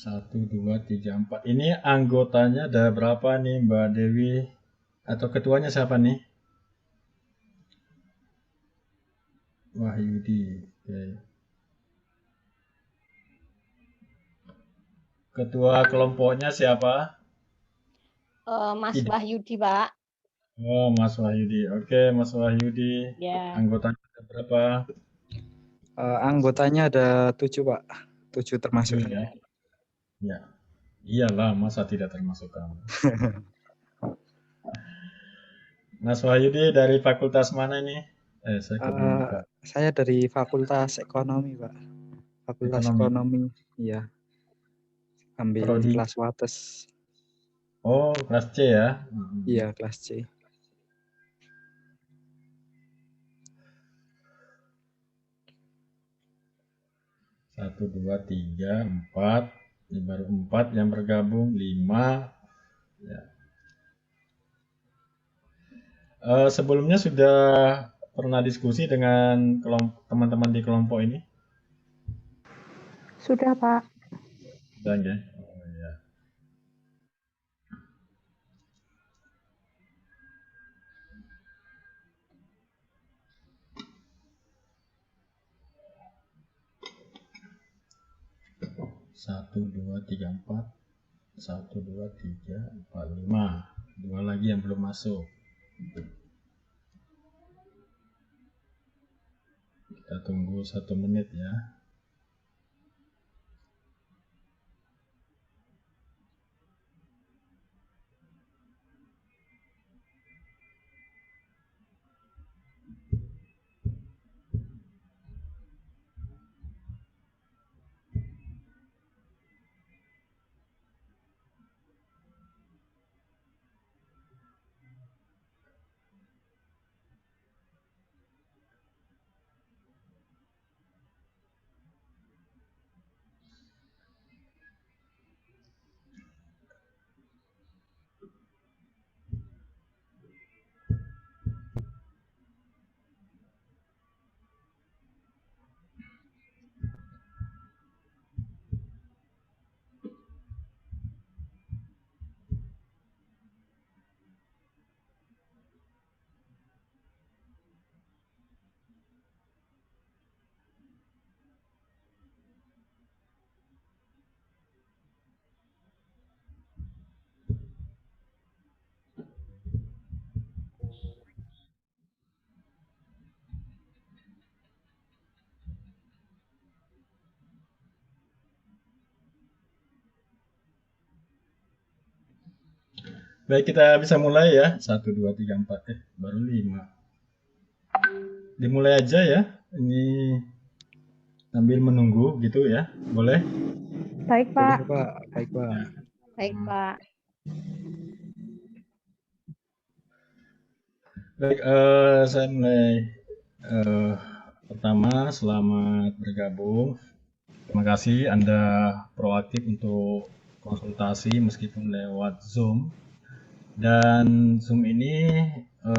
Satu, dua, tiga, empat. Ini anggotanya ada berapa nih, Mbak Dewi? Atau ketuanya siapa nih? Wahyudi. Oke. Ketua kelompoknya siapa? Mas Tidak. Wahyudi, Pak. Oh, Mas Wahyudi. Oke, Mas Wahyudi. Ya. Anggotanya ada berapa? Anggotanya ada 7, Pak. 7 termasuk Tujuh ya. saya. Ya. Iyalah, masa tidak termasuk kamu? Mas Wahyudi dari fakultas mana nih? Saya belum buka. Saya dari Fakultas Ekonomi, Pak. Fakultas Ekonomi. Ekonomi, iya. Ambil Prodi. kelas Wates. Oh, kelas C ya? Iya, kelas C. Satu, dua, tiga, empat. Ini baru 4 yang bergabung, 5. Ya. Sebelumnya sudah pernah diskusi dengan teman-teman di kelompok ini? Sudah, Pak. Sudah ya? Oh, ya. Satu, dua, tiga, empat. 1, 2, 3, 4, 5. 2 lagi yang belum masuk. Kita tunggu 1 menit ya. Baik, kita bisa mulai ya. 1, 2, 3, 4. Baru 5. Dimulai aja ya. Ini sambil menunggu gitu ya. Boleh? Baik, Boleh, Pak. Pak. Baik, Pak. Baik, Pak. Baik, saya mulai. Pertama, selamat bergabung. Terima kasih Anda proaktif untuk konsultasi meskipun lewat Zoom. Dan Zoom ini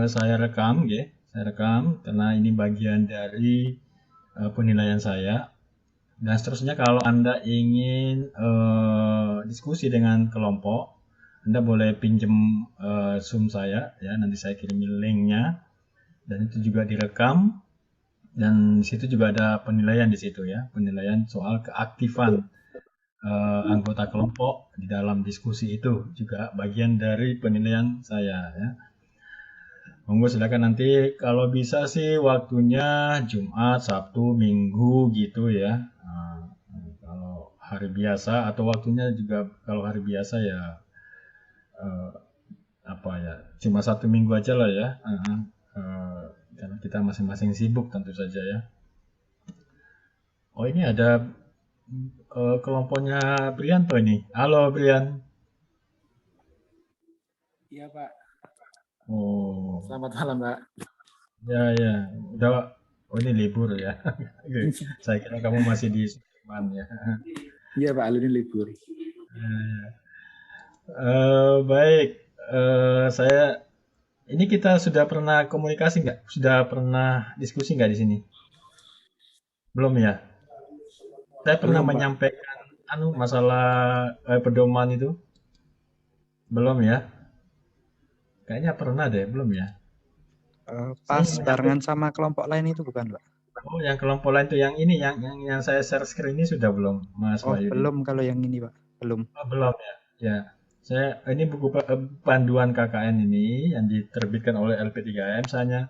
saya rekam ya. Saya rekam karena ini bagian dari penilaian saya. Dan seterusnya kalau Anda ingin diskusi dengan kelompok, Anda boleh pinjam Zoom saya ya, nanti saya kirimin linknya. Dan itu juga direkam. Dan di situ juga ada penilaian di situ ya, penilaian soal keaktifan anggota kelompok di dalam diskusi itu juga bagian dari penilaian saya ya. Monggo silakan nanti kalau bisa sih waktunya Jumat, Sabtu, Minggu gitu ya. Kalau hari biasa atau waktunya juga kalau hari biasa ya apa ya cuma 1 minggu aja lah ya. Karena kita masing-masing sibuk tentu saja ya. Oh ini ada kelompoknya Brianto ini. Halo Brian. Iya Pak. Oh. Selamat malam Pak. Ya. Udah. Oh ini libur ya. Saya kira kamu masih di Sudirman ya. Iya Pak, ini libur. Baik. Saya. Ini kita sudah pernah komunikasi nggak? Sudah pernah diskusi nggak di sini? Belum ya. Saya pernah Belum, Pak. menyampaikan masalah pedoman itu? Belum ya? Kayaknya pernah deh, belum ya? Saya Pas ingat barengan sama kelompok lain itu bukan, Pak? oh yang kelompok lain tuh yang ini yang saya share screen ini sudah belum, Mas Oh, Wahyudi? belum kalau yang ini, Pak. Belum. Oh, belum ya. Ya. Saya ini buku panduan KKN ini yang diterbitkan oleh LP3M saya hanya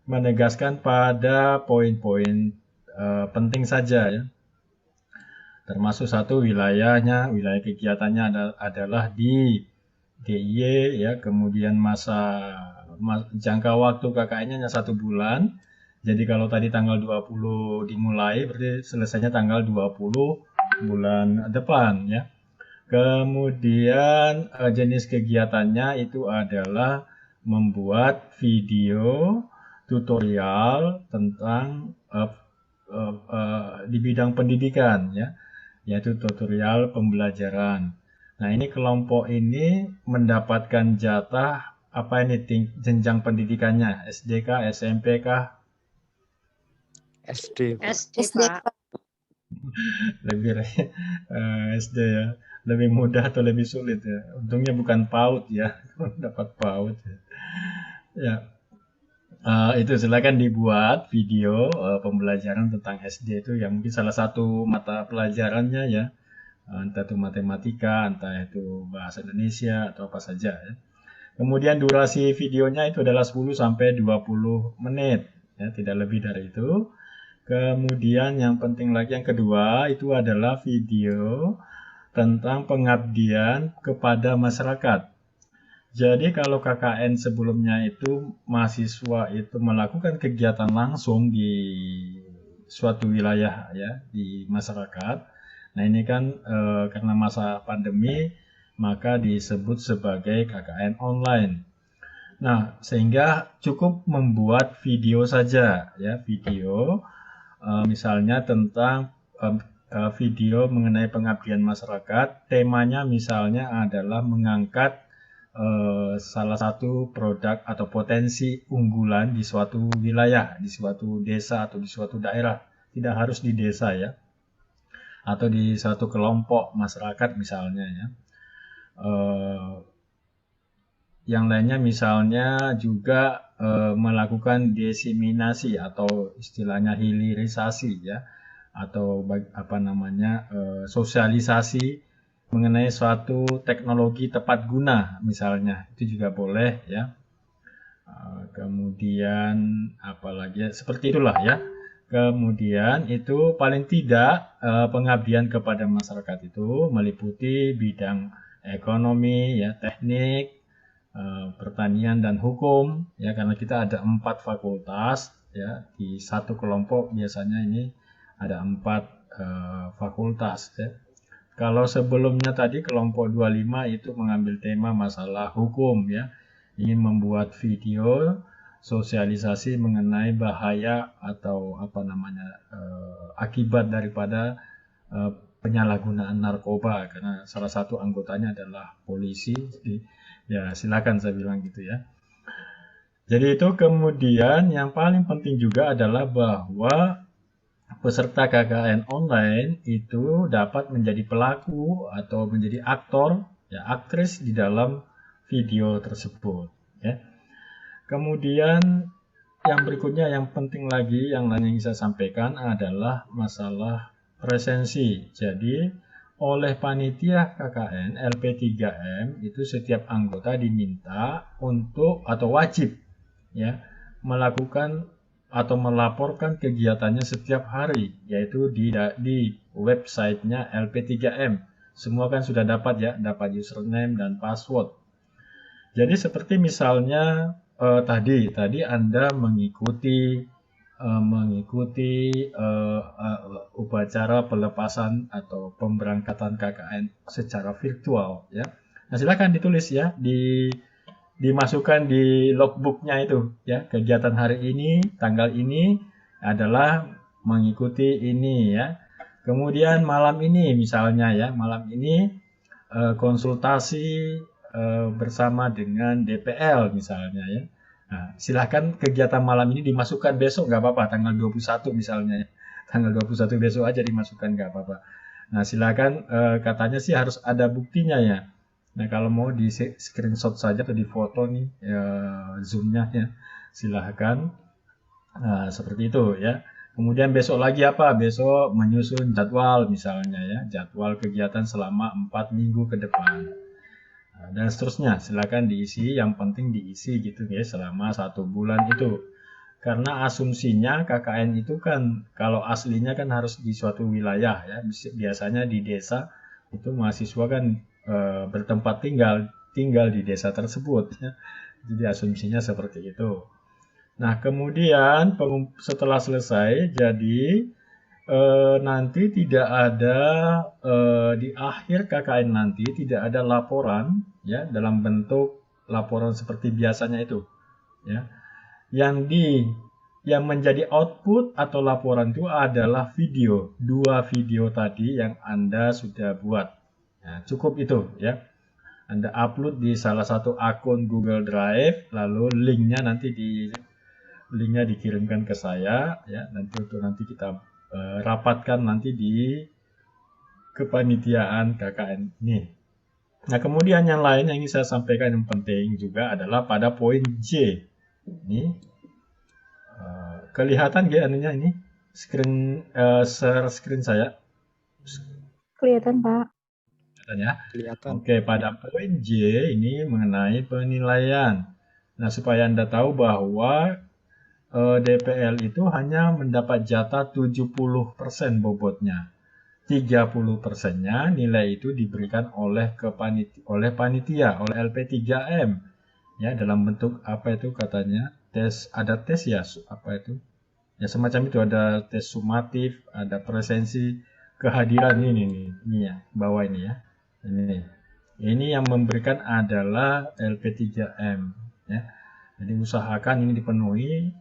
menegaskan pada poin-poin penting saja ya. Termasuk satu wilayah kegiatannya adalah di DIY ya, kemudian jangka waktu KKN-nya hanya 1 bulan. Jadi kalau tadi tanggal 20 dimulai, berarti selesainya tanggal 20 bulan depan ya. Kemudian jenis kegiatannya itu adalah membuat video tutorial tentang di bidang pendidikan ya, yaitu tutorial pembelajaran. Nah, ini kelompok ini mendapatkan jatah apa ini jenjang pendidikannya? SD kah, SMP kah? SD, Pak. SD, Pak. Lebih SD ya. Lebih mudah atau lebih sulit ya? Untungnya bukan PAUD ya, dapat PAUD ya. Ya, itu silakan dibuat video pembelajaran tentang SD itu yang mungkin salah satu mata pelajarannya ya, entah itu matematika, entah itu bahasa Indonesia atau apa saja ya. Kemudian durasi videonya itu adalah 10 sampai 20 menit ya, tidak lebih dari itu. Kemudian yang penting lagi yang kedua itu adalah video tentang pengabdian kepada masyarakat. Jadi kalau KKN sebelumnya itu mahasiswa itu melakukan kegiatan langsung di suatu wilayah ya di masyarakat. Nah ini kan karena masa pandemi maka disebut sebagai KKN online. Nah sehingga cukup membuat video saja ya video misalnya tentang video mengenai pengabdian masyarakat. Temanya misalnya adalah mengangkat salah satu produk atau potensi unggulan di suatu wilayah, di suatu desa atau di suatu daerah. Tidak harus di desa ya, atau di suatu kelompok masyarakat misalnya ya. Yang lainnya misalnya juga melakukan diseminasi atau istilahnya hilirisasi ya, atau apa namanya sosialisasi mengenai suatu teknologi tepat guna misalnya itu juga boleh ya. Kemudian apalagi seperti itulah ya. Kemudian itu paling tidak pengabdian kepada masyarakat itu meliputi bidang ekonomi ya, teknik, pertanian dan hukum ya, karena kita ada 4 fakultas ya di satu kelompok biasanya ini ada 4 fakultas ya. Kalau sebelumnya tadi kelompok 25 itu mengambil tema masalah hukum ya, ingin membuat video sosialisasi mengenai bahaya atau apa namanya akibat daripada penyalahgunaan narkoba karena salah satu anggotanya adalah polisi. Jadi ya silakan saya bilang gitu ya. Jadi itu kemudian yang paling penting juga adalah bahwa peserta KKN online itu dapat menjadi pelaku atau menjadi aktor, ya aktris di dalam video tersebut. Ya. Kemudian yang berikutnya yang penting lagi yang lain yang saya sampaikan adalah masalah presensi. Jadi oleh panitia KKN LP3M itu setiap anggota diminta untuk atau wajib ya melakukan atau melaporkan kegiatannya setiap hari, yaitu di websitenya LP3M. Semua kan sudah dapat ya, dapat username dan password. Jadi seperti misalnya tadi Anda mengikuti upacara pelepasan atau pemberangkatan KKN secara virtual ya. Nah silakan ditulis ya dimasukkan di logbooknya itu ya, kegiatan hari ini tanggal ini adalah mengikuti ini ya. Kemudian malam ini misalnya ya, malam ini konsultasi bersama dengan DPL misalnya ya. Nah, silahkan kegiatan malam ini dimasukkan besok nggak apa-apa, tanggal 21 misalnya ya. Tanggal 21 besok aja dimasukkan nggak apa-apa. Nah, silakan katanya sih harus ada buktinya ya. Nah, kalau mau di screenshot saja atau di foto nih Zoom-nya ya, silahkan. Nah, seperti itu ya. Kemudian besok lagi apa? Besok menyusun jadwal misalnya ya, jadwal kegiatan selama 4 minggu ke depan. Nah, dan seterusnya, silakan diisi, yang penting diisi gitu ya selama 1 bulan itu. Karena asumsinya KKN itu kan kalau aslinya kan harus di suatu wilayah ya. Biasanya di desa itu mahasiswa kan bertempat tinggal di desa tersebut ya. Jadi asumsinya seperti itu. Nah, kemudian setelah selesai, jadi nanti tidak ada di akhir KKN nanti tidak ada laporan ya dalam bentuk laporan seperti biasanya itu ya. Yang menjadi output atau laporan itu adalah video, 2 video tadi yang Anda sudah buat. Nah, cukup itu ya. Anda upload di salah satu akun Google Drive, lalu linknya dikirimkan ke saya ya. Nanti kita rapatkan nanti di kepanitiaan KKN ini. Nah, kemudian yang lain yang ingin saya sampaikan yang penting juga adalah pada poin J. Ini kelihatan nggak anunya ini share screen saya? Kelihatan, Pak. Kelihatan ya? Kelihatan. Oke, pada poin J ini mengenai penilaian. Nah, supaya Anda tahu bahwa DPL itu hanya mendapat jatah 70% bobotnya. 30%-nya nilai itu diberikan oleh panitia, oleh LP3M. Ya, dalam bentuk apa itu katanya? Ada tes ya, apa itu? Ya semacam itu, ada tes sumatif, ada presensi, kehadiran ini ya, bawah ini ya. Ini yang memberikan adalah LP3M ya. Jadi usahakan ini dipenuhi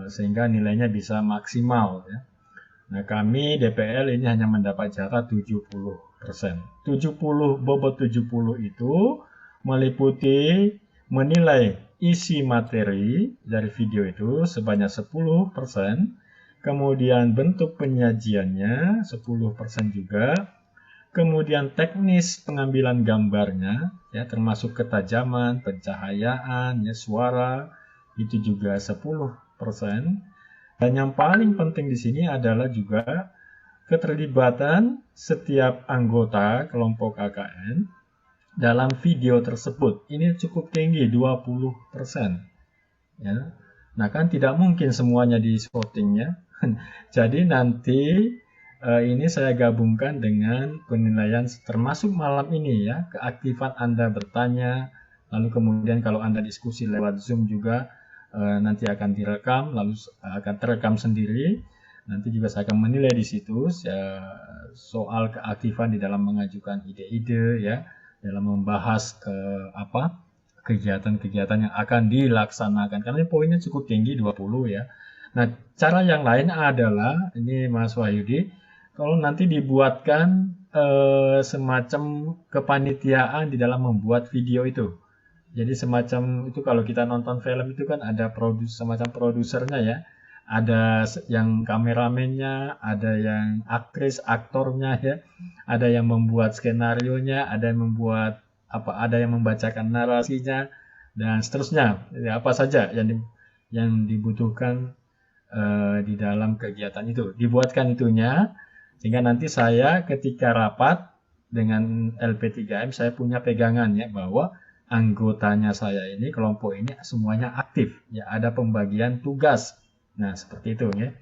sehingga nilainya bisa maksimal ya. Nah, kami DPL ini hanya mendapat jatah 70%. 70 bobot 70 itu meliputi menilai isi materi dari video itu sebanyak 10%, kemudian bentuk penyajiannya 10% juga, kemudian teknis pengambilan gambarnya ya termasuk ketajaman, pencahayaan, ya suara itu juga 10%. Dan yang paling penting di sini adalah juga keterlibatan setiap anggota kelompok KKN dalam video tersebut. Ini cukup tinggi, 20%. Ya. Nah, kan tidak mungkin semuanya di votingnya. Jadi nanti ini saya gabungkan dengan penilaian termasuk malam ini ya, keaktifan Anda bertanya, lalu kemudian kalau Anda diskusi lewat Zoom juga nanti akan direkam, lalu akan terekam sendiri. Nanti juga saya akan menilai di situ soal keaktifan di dalam mengajukan ide-ide ya, dalam membahas kegiatan-kegiatan yang akan dilaksanakan. Karena poinnya cukup tinggi 20 ya. Nah, cara yang lain adalah ini Mas Wahyudi, kalau nanti dibuatkan semacam kepanitiaan di dalam membuat video itu. Jadi semacam itu kalau kita nonton film itu kan ada semacam produsernya ya. Ada yang kameramennya, ada yang aktris, aktornya ya. Ada yang membuat skenarionya, ada yang membuat ada yang membacakan narasinya dan seterusnya. Ya, apa saja yang dibutuhkan di dalam kegiatan itu. Dibuatkan itunya sehingga nanti saya ketika rapat dengan LP3M saya punya pegangan ya bahwa anggotanya saya ini, kelompok ini semuanya aktif. Ya, ada pembagian tugas. Nah, seperti itu ya.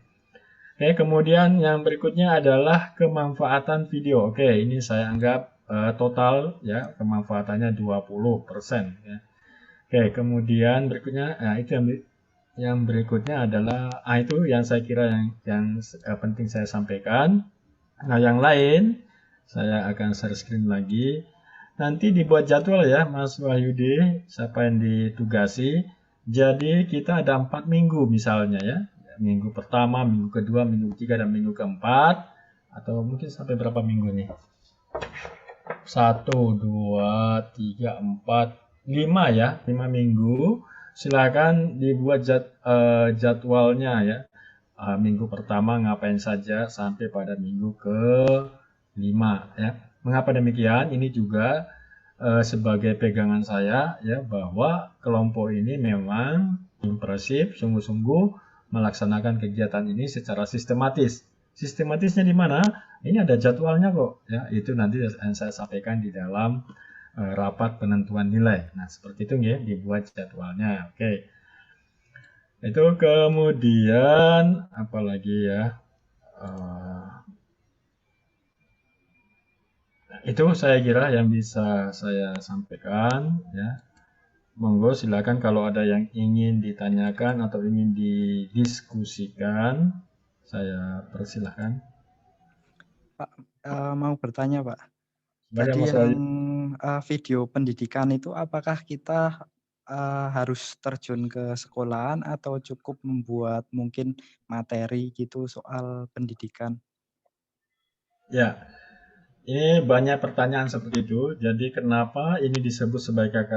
Oke, kemudian yang berikutnya adalah kemanfaatan video. Oke, ini saya anggap total ya kemanfaatannya 20% ya. Oke, kemudian berikutnya itu yang berikutnya adalah itu yang saya kira yang penting saya sampaikan. Nah, yang lain saya akan share screen lagi. Nanti dibuat jadwal ya Mas Wahyudi, siapa yang ditugasi. Jadi kita ada 4 minggu misalnya ya. Minggu pertama, minggu kedua, minggu ketiga, dan minggu keempat. Atau mungkin sampai berapa minggu nih? 1, 2, 3, 4, 5 ya. 5 minggu. Silakan dibuat jadwalnya ya. minggu pertama ngapain saja sampai pada minggu ke-5 ya. Mengapa demikian? Ini juga sebagai pegangan saya ya bahwa kelompok ini memang impresif, sungguh-sungguh melaksanakan kegiatan ini secara sistematis. Sistematisnya di mana? Ini ada jadwalnya kok ya. Itu nanti yang saya sampaikan di dalam rapat penentuan nilai. Nah, seperti itu ya, dibuat jadwalnya. Oke. Itu kemudian apalagi ya? Itu saya kira yang bisa saya sampaikan ya. Monggo silakan kalau ada yang ingin ditanyakan atau ingin didiskusikan, saya persilahkan. Pak, mau bertanya, Pak. Silakan Tadi Mas yang Wahyu. video pendidikan itu apakah kita harus terjun ke sekolahan atau cukup membuat mungkin materi gitu soal pendidikan? Ya, ini banyak pertanyaan seperti itu. Jadi kenapa ini disebut sebagai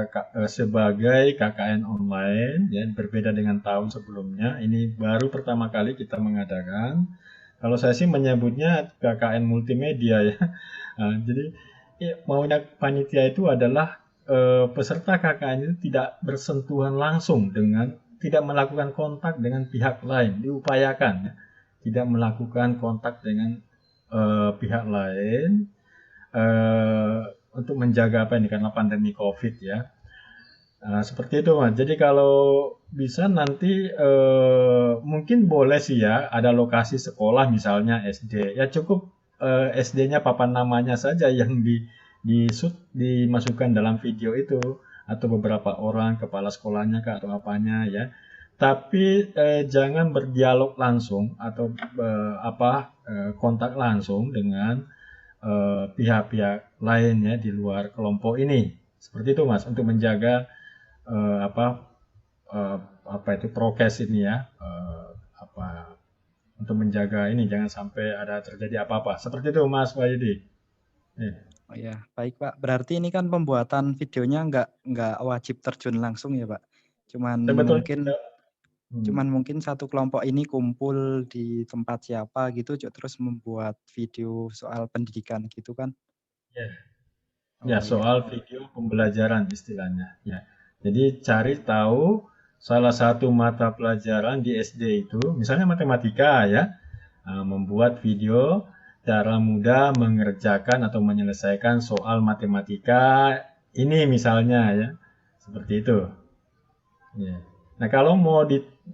KKN online? Ya, berbeda dengan tahun sebelumnya. Ini baru pertama kali kita mengadakan. Kalau saya sih menyebutnya KKN multimedia ya. Nah, jadi maunya panitia itu adalah peserta KKN itu tidak bersentuhan langsung dengan, tidak melakukan kontak dengan pihak lain. Diupayakan ya, tidak melakukan kontak dengan pihak lain untuk menjaga apa ini karena pandemi COVID ya. Seperti itu Mas. Jadi kalau bisa nanti mungkin boleh sih ya ada lokasi sekolah misalnya SD. Ya cukup SD-nya papan namanya saja yang dimasukkan dalam video itu atau beberapa orang kepala sekolahnya kah atau apanya ya. Tapi jangan berdialog langsung atau kontak langsung dengan pihak-pihak lain ya di luar kelompok ini. Seperti itu Mas untuk menjaga eh, apa itu prokes ini ya untuk menjaga ini jangan sampai ada terjadi apa-apa seperti itu Mas Wahyudi. Oh ya, baik Pak. Berarti ini kan pembuatan videonya nggak wajib terjun langsung ya Pak. Sebetulnya Cuman mungkin satu kelompok ini kumpul di tempat siapa gitu, terus membuat video soal pendidikan gitu kan? ya, ya Oh iya, soal video pembelajaran istilahnya ya. Jadi cari tahu salah satu mata pelajaran di SD itu, misalnya matematika ya, membuat video cara mudah mengerjakan atau menyelesaikan soal matematika ini misalnya ya, seperti itu. Ya. Nah kalau mau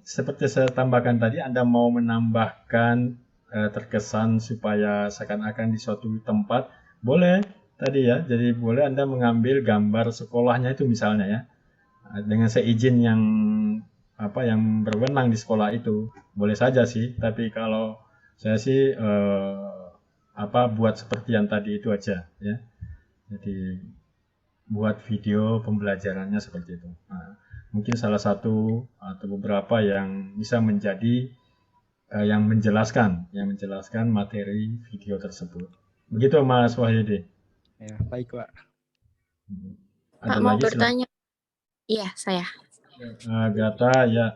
seperti saya tambahkan tadi, Anda mau menambahkan terkesan supaya seakan-akan di suatu tempat, boleh tadi ya. Jadi boleh Anda mengambil gambar sekolahnya itu misalnya ya, dengan seizin yang berwenang di sekolah itu, boleh saja sih. Tapi kalau saya sih buat seperti yang tadi itu aja ya. Jadi buat video pembelajarannya seperti itu. Nah, mungkin salah satu atau beberapa yang bisa menjadi yang menjelaskan materi video tersebut. Begitu Mas Wahyudi. ya baik Pak. Pak Ada mau lagi silakan. bertanya. Iya, saya. Gata ya.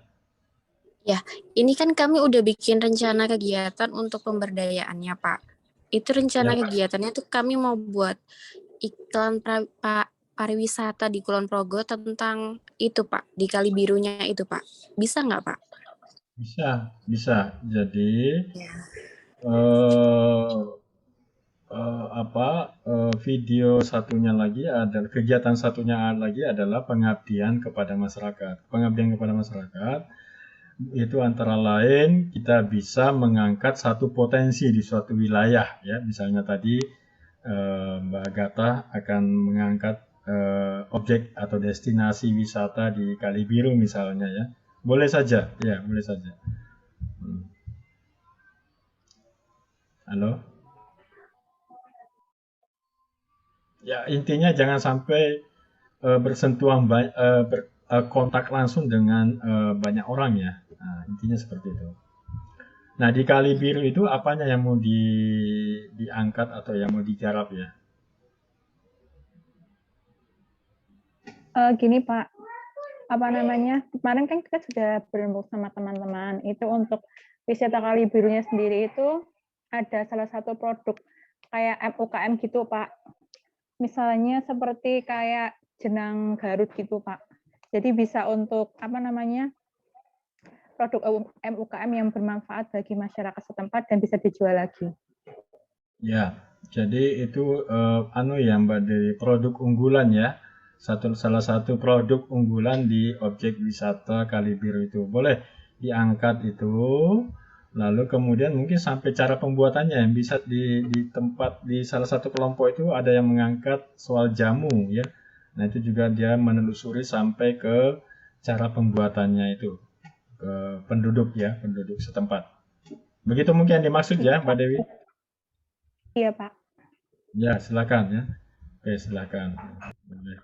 Ya, ini kan kami udah bikin rencana kegiatan untuk pemberdayaannya, Pak. Itu rencana Ya, Pak. kegiatannya tuh kami mau buat iklan pariwisata di Kulon Progo tentang itu, Pak, di Kali Birunya itu, Pak. Bisa nggak, Pak? Bisa, bisa. Jadi Ya. eh, video satunya lagi adalah kegiatan satunya lagi adalah pengabdian kepada masyarakat. Pengabdian kepada masyarakat itu antara lain kita bisa mengangkat satu potensi di suatu wilayah ya. Misalnya tadi Mbak Agatha akan mengangkat objek atau destinasi wisata di Kali Biru misalnya ya. Boleh saja, ya boleh saja. Halo? Ya intinya jangan sampai bersentuhan kontak langsung dengan banyak orang ya. Nah, intinya seperti itu. Nah, di Kali Biru itu apanya yang mau diangkat atau yang mau digarap ya? Gini, Pak. Apa namanya? Kemarin kan kita sudah berembuk sama teman-teman. Itu untuk wisata Kali Birunya sendiri itu ada salah satu produk kayak UKM gitu, Pak. Misalnya seperti kayak jenang Garut gitu, Pak. Jadi bisa untuk produk UKM yang bermanfaat bagi masyarakat setempat dan bisa dijual lagi. Ya, jadi itu ya Mbak Dewi, produk unggulan ya. Salah satu produk unggulan di objek wisata Kali Biru itu. Boleh diangkat itu, lalu kemudian mungkin sampai cara pembuatannya yang bisa di tempat di salah satu kelompok itu ada yang mengangkat soal jamu ya. Nah, itu juga dia menelusuri sampai ke cara pembuatannya itu ke penduduk setempat. Begitu mungkin yang dimaksud ya, Mbak Dewi? Iya, Pak. Ya, silakan ya. Oke, silakan. Boleh.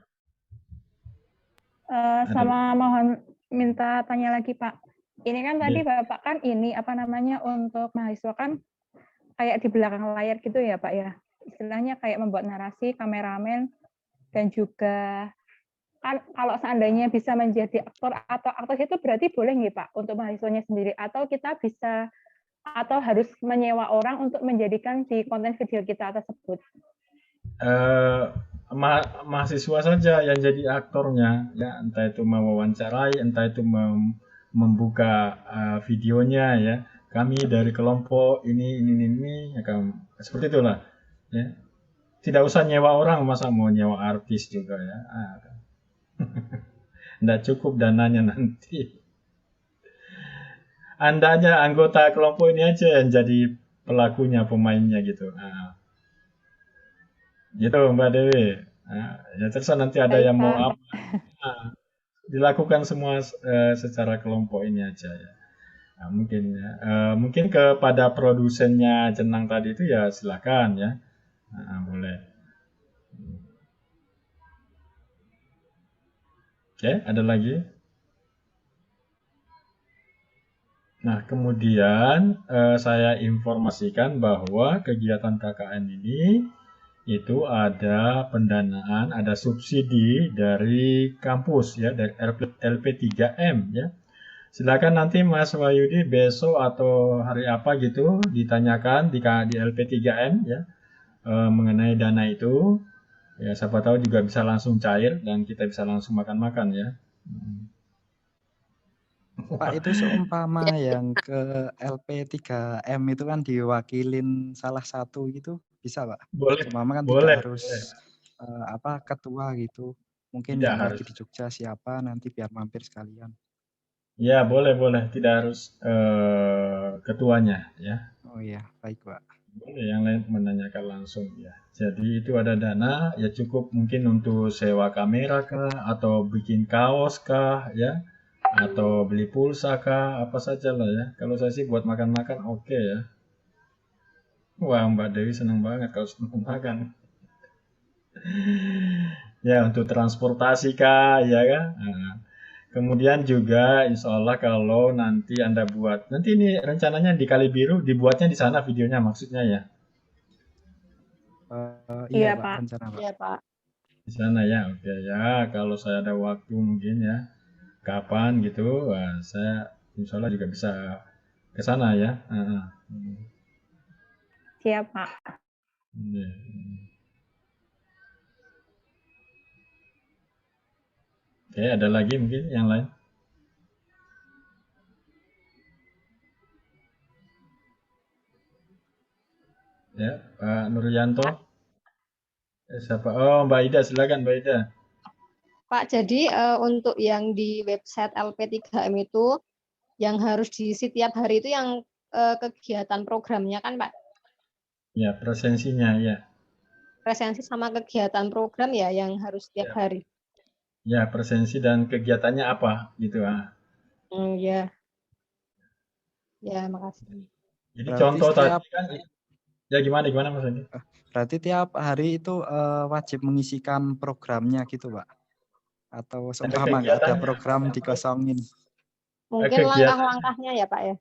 Sama mohon minta tanya lagi, Pak. Ini kan tadi Bapak kan untuk mahasiswa kan kayak di belakang layar gitu ya, Pak ya. Istilahnya kayak membuat narasi, kameramen, dan juga kan kalau seandainya bisa menjadi aktor atau aktris itu berarti boleh nggak, Pak, untuk mahasiswanya sendiri, atau kita bisa atau harus menyewa orang untuk menjadikan di konten video kita tersebut? Mahasiswa saja yang jadi aktornya ya, entah itu mewawancarai, entah itu membuka videonya ya. Kami dari kelompok ini ya, seperti itulah ya. Tidak usah nyewa orang, masa mau nyewa artis juga ya. Nggak cukup dananya nanti. Anda aja anggota kelompok ini aja yang jadi pelakunya, pemainnya gitu. Gitu Mbak Dewi. Ya terus nanti ada yang mau apa. Dilakukan semua secara kelompok ini aja ya. Mungkin kepada produsennya jenang tadi itu ya silakan ya. Boleh. Oke, ada lagi? Nah, kemudian saya informasikan bahwa kegiatan KKN ini itu ada pendanaan, ada subsidi dari kampus ya, dari LP3M ya. Silakan nanti Mas Wahyudi besok atau hari apa gitu ditanyakan di LP3M ya mengenai dana itu. Ya, siapa tahu juga bisa langsung cair dan kita bisa langsung makan-makan ya. Pak, itu seumpama yang ke LP3M itu kan diwakilin salah satu gitu, bisa Pak? Boleh. Seumpama kan Boleh, tidak harus ketua gitu. Mungkin tidak yang harus. lagi di Jogja siapa nanti biar mampir sekalian. Ya, boleh. Tidak harus ketuanya ya. Oh iya, baik Pak. Boleh yang lain menanyakan langsung ya. Jadi itu ada dana ya, cukup mungkin untuk sewa kamera kah, atau bikin kaos kah ya, atau beli pulsa kah, apa saja lah ya. Kalau saya sih buat makan-makan oke ya. Wah, Mbak Dewi senang banget kalau senang makan. Ya, untuk transportasi kah ya kan. Kemudian juga insya Allah kalau nanti Anda buat, nanti ini rencananya di Kali Biru dibuatnya di sana videonya maksudnya ya. Iya Pak, rencana Pak. Iya Pak. Di sana ya, oke ya. Kalau saya ada waktu mungkin ya, kapan gitu, saya insya Allah juga bisa ke sana ya. Siap Pak. Oke, ada lagi mungkin yang lain? Ya, Pak Nuryanto. Siapa? Oh, Mbak Ida, silakan Mbak Ida. Pak, jadi untuk yang di website LP3M itu yang harus diisi tiap hari itu yang kegiatan programnya kan Pak? Ya, presensinya ya. Presensi sama kegiatan program ya yang harus tiap hari. Ya, presensi dan kegiatannya apa gitu Ya. Ya, makasih. Jadi Berarti contoh tadi kan ya gimana Mas Andi? Berarti tiap hari itu wajib mengisikan programnya gitu Pak? Atau seumpama nggak ada program dikosongin? Mungkin langkah-langkahnya ya Pak ya?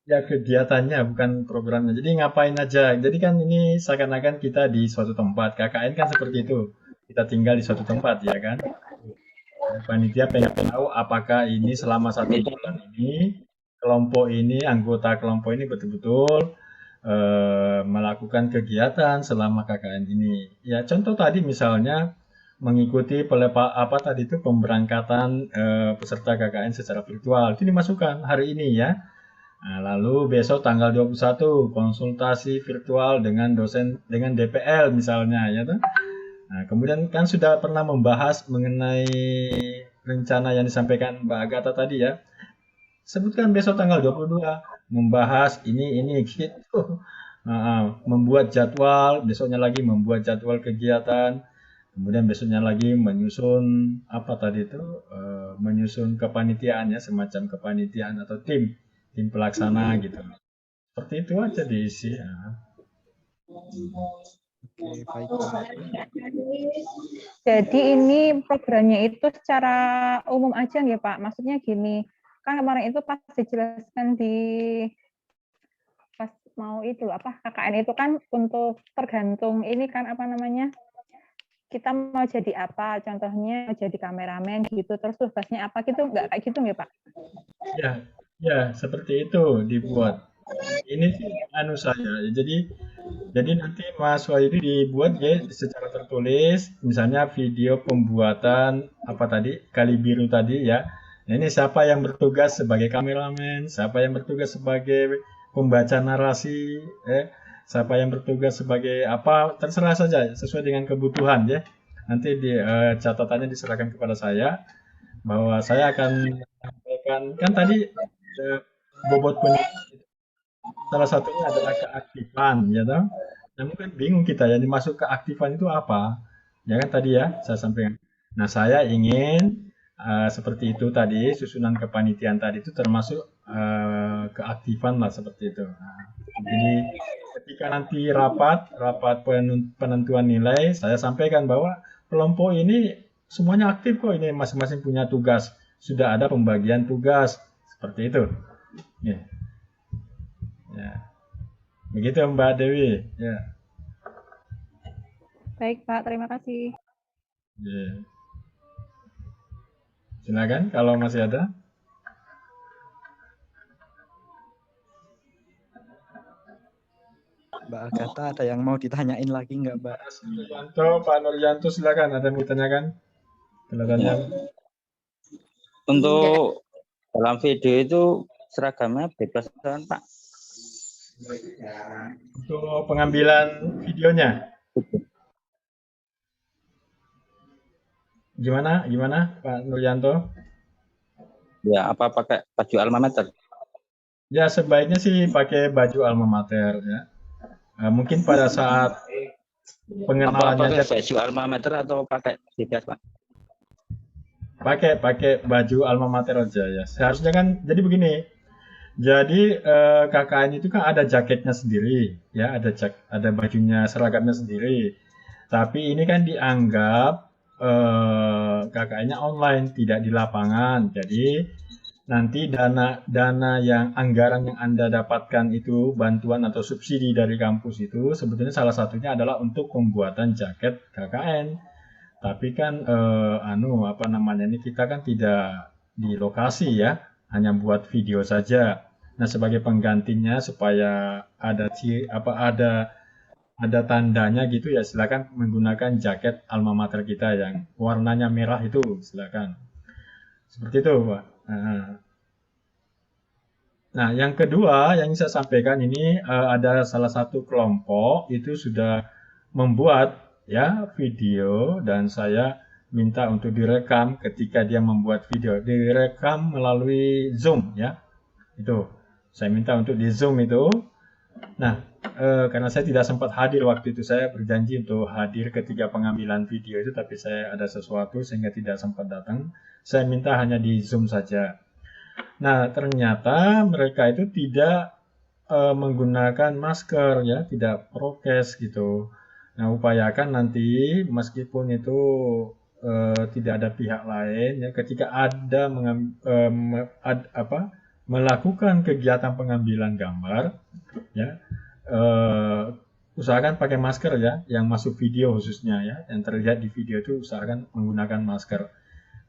Ya, kegiatannya bukan programnya. Jadi ngapain aja. Jadi kan ini seakan-akan kita di suatu tempat. KKN kan seperti itu. Kita tinggal di suatu tempat ya kan. Panitia pengen tahu apakah ini selama 1 bulan ini kelompok ini, anggota kelompok ini betul-betul melakukan kegiatan selama KKN ini. Ya, contoh tadi misalnya mengikuti tadi itu pemberangkatan peserta KKN secara virtual. Itu dimasukkan hari ini ya. Nah, lalu besok tanggal 21 konsultasi virtual dengan dosen dengan DPL misalnya ya toh. Nah, kemudian kan sudah pernah membahas mengenai rencana yang disampaikan Mbak Agatha tadi ya. Sebutkan besok tanggal 22 membahas ini gitu. Membuat jadwal, besoknya lagi membuat jadwal kegiatan, kemudian besoknya lagi menyusun apa tadi itu menyusun kepanitiaan ya, semacam kepanitiaan atau tim pelaksana gitu. Seperti itu aja diisi ya. Oke, baik Pak. Jadi ini programnya itu secara umum aja nggih Pak? Maksudnya gini, kan kemarin itu pas dijelaskan di pas mau itu apa KKN itu kan untuk tergantung ini kan apa namanya, kita mau jadi apa, contohnya mau jadi kameramen gitu, terus tugasnya apa gitu, nggak kayak gitu nggih Pak? Ya, seperti itu dibuat. Ini sih anu saya. Jadi nanti Mas Wahyu dibuat ya secara tertulis, misalnya video pembuatan apa tadi kali biru tadi ya. Nah, ini siapa yang bertugas sebagai kameramen, siapa yang bertugas sebagai pembaca narasi, siapa yang bertugas sebagai apa, terserah saja sesuai dengan kebutuhan ya. Nanti catatannya diserahkan kepada saya bahwa saya akan menyampaikan kan tadi bobot penelitian salah satunya adalah keaktifan ya toh. Nah, mungkin bingung kita ya dimasuk keaktifan itu apa? Ya kan tadi ya saya sampaikan. Nah, saya ingin seperti itu tadi susunan kepanitiaan tadi itu termasuk keaktifan lah seperti itu. Nah, jadi ketika nanti rapat penentuan nilai, saya sampaikan bahwa kelompok ini semuanya aktif kok, ini masing-masing punya tugas, sudah ada pembagian tugas seperti itu. Ya. Ya. Begitu Mbak Dewi. Ya. Baik Pak, terima kasih. Ya. Silakan kalau masih ada. Mbak Agatha ada yang mau ditanyain lagi nggak Mbak? Pak Nuryanto silakan, ada yang mau ditanyakan? Kelihatannya. Untuk dalam video itu seragamnya bebas kan Pak? Untuk pengambilan videonya. Gimana Pak Nuryanto? Ya, apa pakai baju alma mater? Ya, sebaiknya sih pakai baju alma mater ya. Mungkin pada saat pengenalannya pakai baju alma mater atau pakai bebas Pak? Pakai baju alma mater aja ya. Seharusnya kan jadi begini. Jadi KKN itu kan ada jaketnya sendiri ya, ada bajunya, seragamnya sendiri. Tapi ini kan dianggap KKN-nya online, tidak di lapangan. Jadi nanti dana yang anggaran yang Anda dapatkan itu bantuan atau subsidi dari kampus itu sebetulnya salah satunya adalah untuk pembuatan jaket KKN. Tapi kan ini kita kan tidak di lokasi ya, hanya buat video saja. Nah, sebagai penggantinya supaya ada tandanya gitu ya, silakan menggunakan jaket alma mater kita yang warnanya merah itu, silakan. Seperti itu, Pak. Nah, yang kedua yang saya sampaikan ini ada salah satu kelompok itu sudah membuat ya video dan saya minta untuk direkam ketika dia membuat video, direkam melalui Zoom ya. Itu. Saya minta untuk di Zoom itu. Nah, karena saya tidak sempat hadir waktu itu, saya berjanji untuk hadir ketika pengambilan video itu, tapi saya ada sesuatu sehingga tidak sempat datang. Saya minta hanya di Zoom saja. Nah, ternyata mereka itu tidak menggunakan masker ya, tidak prokes gitu. Nah, upayakan nanti meskipun itu tidak ada pihak lain ya, ketika ada melakukan kegiatan pengambilan gambar ya, usahakan pakai masker ya, yang masuk video khususnya ya, yang terlihat di video itu usahakan menggunakan masker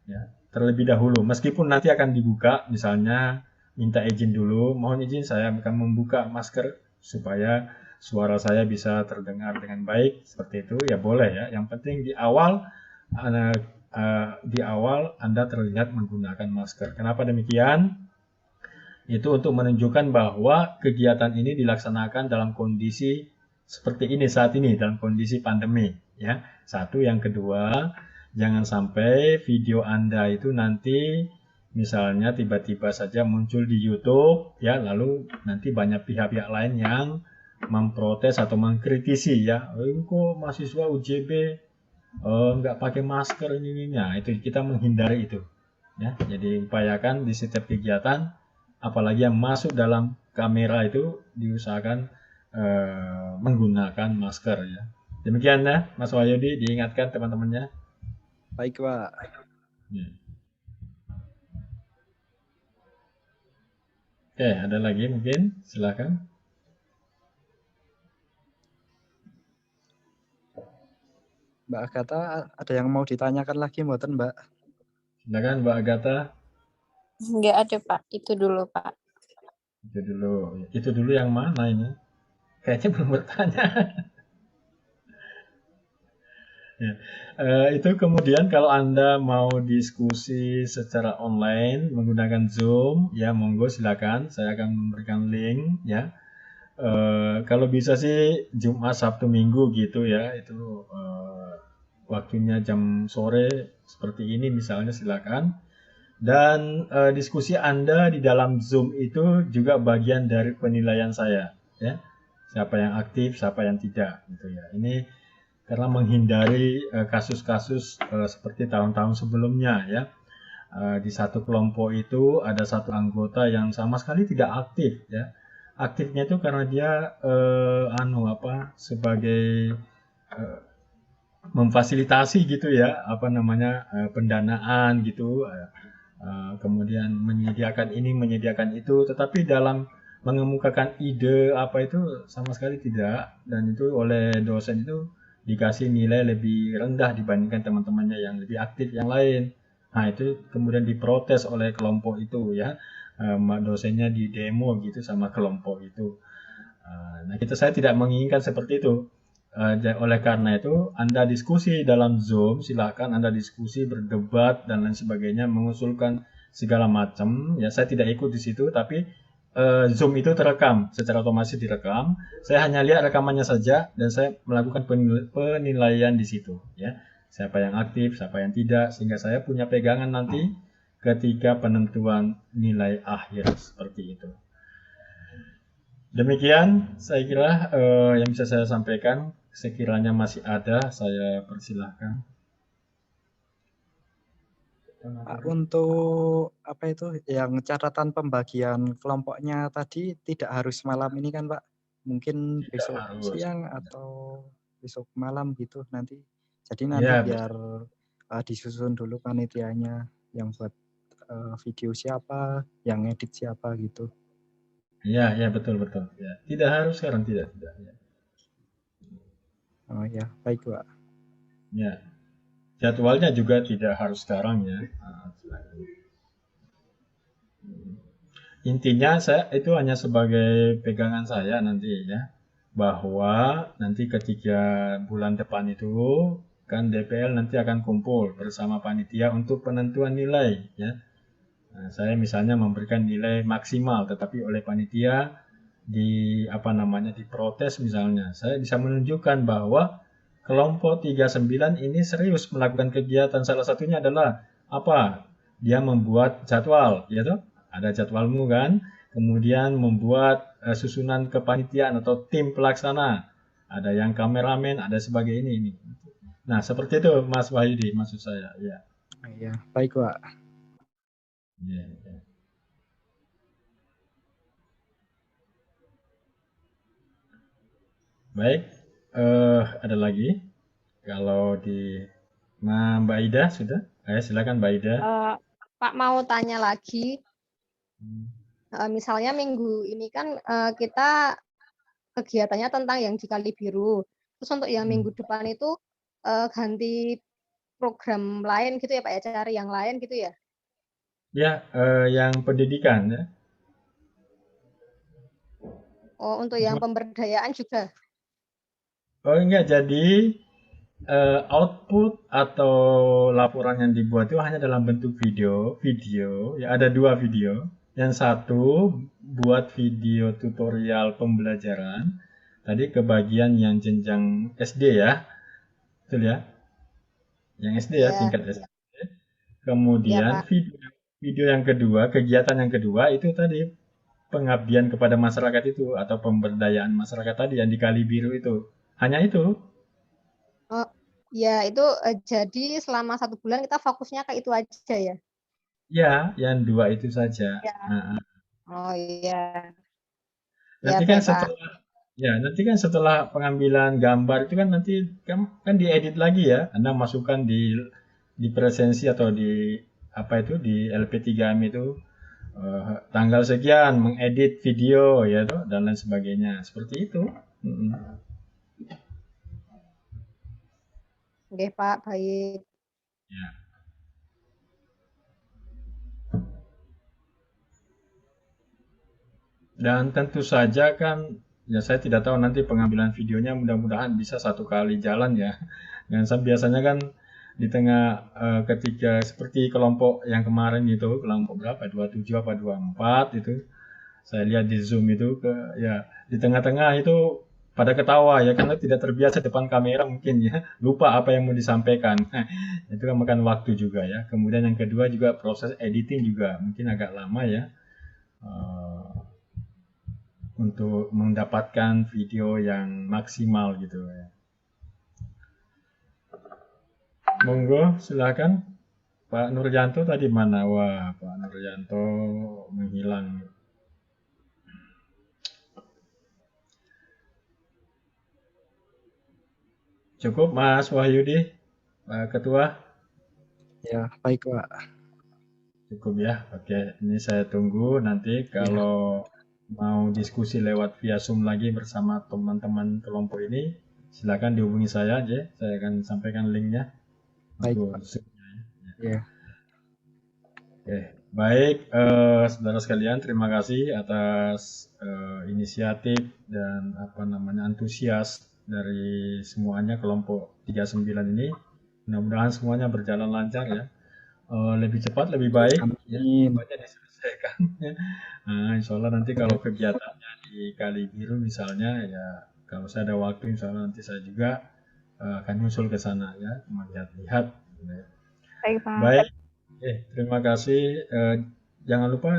ya terlebih dahulu, meskipun nanti akan dibuka misalnya minta izin dulu, mohon izin saya akan membuka masker supaya suara saya bisa terdengar dengan baik, seperti itu ya boleh ya. Yang penting di awal Anda terlihat menggunakan masker. Kenapa demikian? Itu untuk menunjukkan bahwa kegiatan ini dilaksanakan dalam kondisi seperti ini saat ini, dalam kondisi pandemi ya. Satu, yang kedua, jangan sampai video Anda itu nanti misalnya tiba-tiba saja muncul di YouTube ya, lalu nanti banyak pihak-pihak lain yang memprotes atau mengkritisi ya, kok mahasiswa UJB nggak pakai masker ini. Nah, itu kita menghindari itu ya. Jadi upayakan di setiap kegiatan, apalagi yang masuk dalam kamera itu diusahakan menggunakan masker ya. Demikian ya, Mas Wahyudi, diingatkan teman-temannya. Baik, Pak. Ya. Oke, ada lagi mungkin? Silakan. Mbak Agatha, ada yang mau ditanyakan lagi, mboten, Mbak? Silakan Mbak Agatha. Nggak ada, Pak. Itu dulu, Pak. Itu dulu yang mana ini? Kayaknya belum bertanya. Ya. Itu kemudian kalau Anda mau diskusi secara online menggunakan Zoom, ya monggo silakan. Saya akan memberikan link ya. Kalau bisa sih Jumat, Sabtu, Minggu gitu ya. Itu waktunya jam sore seperti ini misalnya, silakan. Dan diskusi Anda di dalam Zoom itu juga bagian dari penilaian saya ya. Siapa yang aktif, siapa yang tidak gitu ya. Ini karena menghindari kasus-kasus seperti tahun-tahun sebelumnya ya. Di satu kelompok itu ada satu anggota yang sama sekali tidak aktif ya. Aktifnya itu karena dia sebagai memfasilitasi gitu ya, pendanaan gitu, kemudian menyediakan ini menyediakan itu, tetapi dalam mengemukakan ide apa itu sama sekali tidak, dan itu oleh dosen itu dikasih nilai lebih rendah dibandingkan teman-temannya yang lebih aktif yang lain. Nah, itu kemudian diprotes oleh kelompok itu ya, dosennya di demo gitu sama kelompok itu. Nah, saya tidak menginginkan seperti itu. Oleh karena itu, Anda diskusi dalam Zoom, silakan Anda diskusi, berdebat dan lain sebagainya, mengusulkan segala macam. Ya, saya tidak ikut di situ, tapi Zoom itu terekam, secara otomatis direkam. Saya hanya lihat rekamannya saja dan saya melakukan penilaian di situ. Ya, siapa yang aktif, siapa yang tidak, sehingga saya punya pegangan nanti ketika penentuan nilai akhir seperti itu. Demikian saya kira yang bisa saya sampaikan. Sekiranya masih ada, saya persilahkan. Pak, untuk apa itu yang catatan pembagian kelompoknya tadi tidak harus malam ini kan, Pak? Mungkin Tidak besok harus. siang atau besok malam gitu nanti. Jadi nanti Ya, biar disusun dulu panitianya yang buat video siapa, yang edit siapa gitu. ya betul. Ya. Tidak harus sekarang, tidak. Ya. Oh ya, baik, Pak. Ya. Jadwalnya juga tidak harus sekarang ya. Intinya itu hanya sebagai pegangan saya nanti ya, bahwa nanti ketika bulan depan itu kan DPL nanti akan kumpul bersama panitia untuk penentuan nilai ya. Nah, saya misalnya memberikan nilai maksimal, tetapi oleh panitia diprotes misalnya. Saya bisa menunjukkan bahwa kelompok 39 ini serius melakukan kegiatan. Salah satunya adalah apa? Dia membuat jadwal, ya toh? Ada jadwalmu kan? Kemudian membuat susunan kepanitiaan atau tim pelaksana. Ada yang kameramen, ada sebagainya ini. Nah, seperti itu Mas Wahyudi maksud saya, ya. Iya, baik, Pak. Ya. Baik, ada lagi? Kalau di Mbak Ida sudah? Silakan Mbak Ida. Pak mau tanya lagi. Misalnya minggu ini kan kita kegiatannya tentang yang di Kali Biru. Terus untuk yang minggu depan itu ganti program lain gitu ya Pak ya, cari yang lain gitu ya? Ya, yang pendidikan ya. Oh, untuk yang pemberdayaan juga. Oh enggak, jadi output atau laporan yang dibuat itu hanya dalam bentuk video ya ada 2 video. Yang satu buat video tutorial pembelajaran tadi ke bagian yang jenjang SD ya, betul ya? Yang SD ya, Iya, tingkat SD. iya Kemudian Pak. video yang kedua, kegiatan yang kedua itu tadi pengabdian kepada masyarakat itu atau pemberdayaan masyarakat tadi yang di Kali Biru itu. Hanya itu. Oh, ya itu jadi selama 1 bulan kita fokusnya ke itu aja ya. Ya, yang 2 itu saja. Ya. Nah, Oh iya. Ya nanti kan baik Pak. setelah pengambilan gambar itu kan nanti kan diedit lagi ya. Anda masukkan di presensi atau di apa itu di LP3M itu tanggal sekian mengedit video ya toh dan lain sebagainya. Seperti itu. Oke Pak, baik. Ya. Dan tentu saja kan ya saya tidak tahu nanti pengambilan videonya mudah-mudahan bisa 1 kali jalan ya. Dan biasanya kan di tengah ketika seperti kelompok yang kemarin itu kelompok berapa 27 apa 24 itu saya lihat di Zoom itu ya di tengah-tengah itu pada ketawa ya karena tidak terbiasa depan kamera mungkin ya lupa apa yang mau disampaikan. Itu kan makan waktu juga ya. Kemudian yang kedua juga proses editing juga mungkin agak lama ya. Untuk mendapatkan video yang maksimal gitu ya. Monggo silakan Pak Nuryanto tadi mana? Wah, Pak Nuryanto menghilang. Cukup Mas Wahyudi, Pak Ketua? Ya, baik Pak. Cukup ya. Oke, ini saya tunggu nanti kalau mau diskusi lewat via Zoom lagi bersama teman-teman kelompok ini, silakan dihubungi saya aja. Saya akan sampaikan linknya. Baik, untuk Pak. Zoom-nya Ya. Oke, baik saudara sekalian, terima kasih atas inisiatif dan antusias dari semuanya kelompok 39 ini. Mudah-mudahan semuanya berjalan lancar ya. Lebih cepat lebih baik ya, semuanya diselesaikan ya. Nah, insya Allah nanti kalau kegiatannya di Kali Biru misalnya ya kalau saya ada waktu insya Allah nanti saya juga akan nyusul ke sana ya melihat-lihat gitu ya. Baik, Pak. Baik, terima kasih. Jangan lupa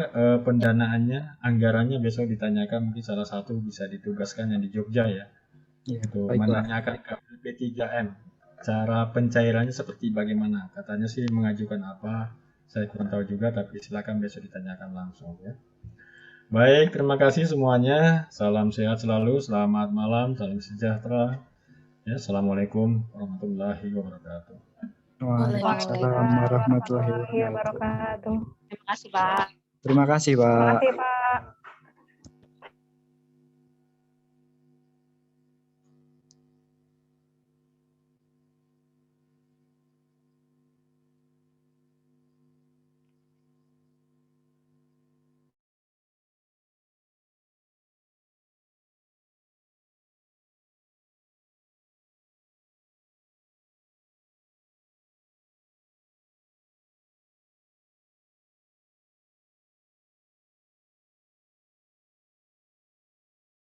pendanaannya, anggarannya besok ditanyakan mungkin salah satu bisa ditugaskan yang di Jogja ya. Untuk baik, Pak. menanyakan ke P3M cara pencairannya seperti bagaimana. Katanya sih mengajukan apa, saya kurang tahu juga tapi silakan besok ditanyakan langsung ya. Baik, terima kasih semuanya. Salam sehat selalu, selamat malam, salam sejahtera. Ya, Assalamualaikum warahmatullahi wabarakatuh. Waalaikumsalam warahmatullahi wabarakatuh. wabarakatuh. Terima kasih Pak. Terima kasih, Pak. Terima kasih, Pak.